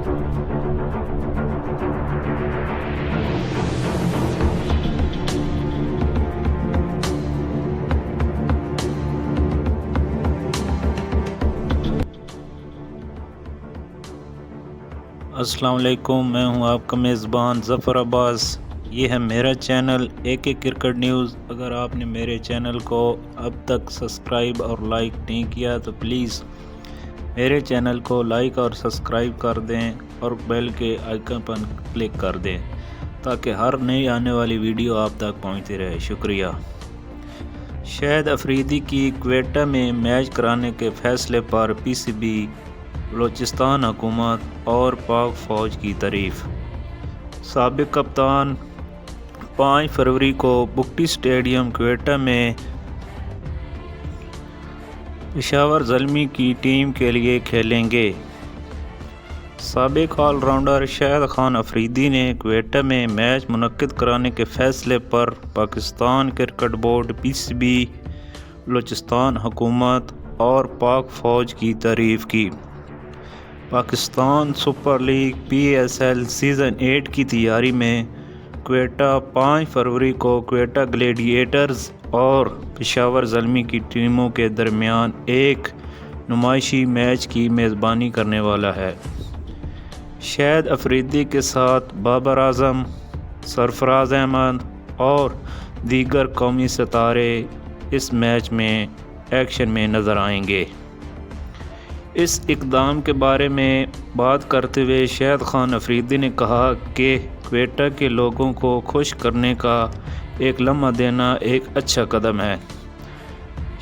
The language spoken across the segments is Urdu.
السلام علیکم، میں ہوں آپ کا میزبان ظفر عباس۔ یہ ہے میرا چینل AK کرکٹ نیوز۔ اگر آپ نے میرے چینل کو اب تک سبسکرائب اور لائک نہیں کیا تو پلیز میرے چینل کو لائک اور سبسکرائب کر دیں اور بیل کے آئیکن پر کلک کر دیں تاکہ ہر نئی آنے والی ویڈیو آپ تک پہنچتی رہے۔ شکریہ۔ شاہد افریدی کی کوئٹہ میں میچ کرانے کے فیصلے پر PCB، بلوچستان حکومت اور پاک فوج کی تعریف۔ سابق کپتان 5 فروری کو بگٹی اسٹیڈیم کوئٹہ میں پشاور زلمی کی ٹیم کے لیے کھیلیں گے۔ سابق آل راؤنڈر شاہد خان افریدی نے کوئٹہ میں میچ منعقد کرانے کے فیصلے پر Pakistan cricket board, PCB، Balochistan حکومت اور پاک فوج کی تعریف کی۔ Pakistan super league PSL season 8 کی تیاری میں کوئٹہ 5 فروری کو کوئٹہ گلیڈیٹرز اور پشاور زلمی کی ٹیموں کے درمیان ایک نمائشی میچ کی میزبانی کرنے والا ہے۔ شاہد افریدی کے ساتھ بابر اعظم، سرفراز احمد اور دیگر قومی ستارے اس میچ میں ایکشن میں نظر آئیں گے۔ اس اقدام کے بارے میں بات کرتے ہوئے شاہد خان افریدی نے کہا کہ کوئٹہ کے لوگوں کو خوش کرنے کا ایک لمحہ دینا ایک اچھا قدم ہے۔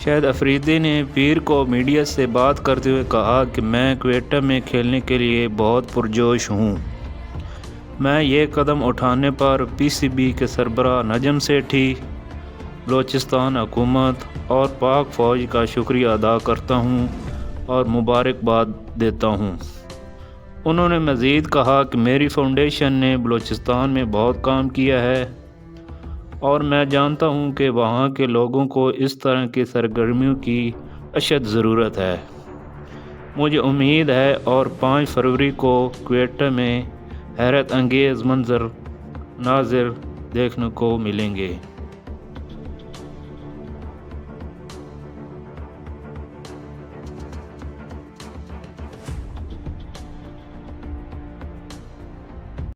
شاہد افریدی نے پیر کو میڈیا سے بات کرتے ہوئے کہا کہ میں کوئٹہ میں کھیلنے کے لیے بہت پرجوش ہوں۔ میں یہ قدم اٹھانے پر PCB کے سربراہ نجم سیٹھی، بلوچستان حکومت اور پاک فوج کا شکریہ ادا کرتا ہوں اور مبارکباد دیتا ہوں۔ انہوں نے مزید کہا کہ میری فاؤنڈیشن نے بلوچستان میں بہت کام کیا ہے اور میں جانتا ہوں کہ وہاں کے لوگوں کو اس طرح کی سرگرمیوں کی اشد ضرورت ہے۔ مجھے امید ہے اور 5 فروری کو کوئٹہ میں حیرت انگیز منظر دیکھنے کو ملیں گے۔